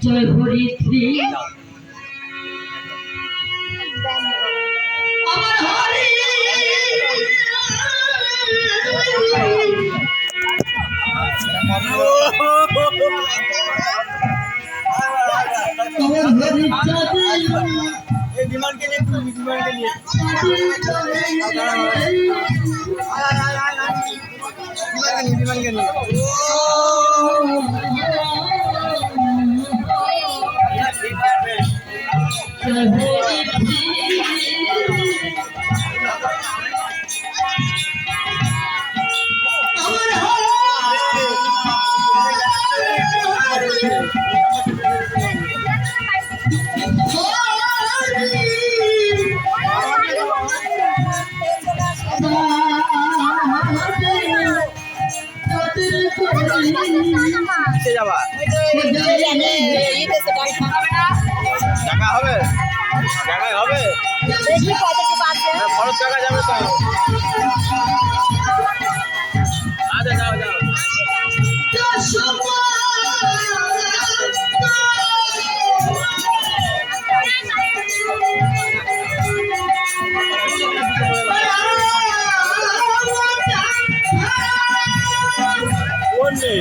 জয় হরিশ্রী আমার হরি विमान के लिए विमान के लिए विमान के लिए যাবা টাকা হবে টাকায় হবে খরচ টাকা যাবে তো আচ্ছা যাও যাও কোন নেই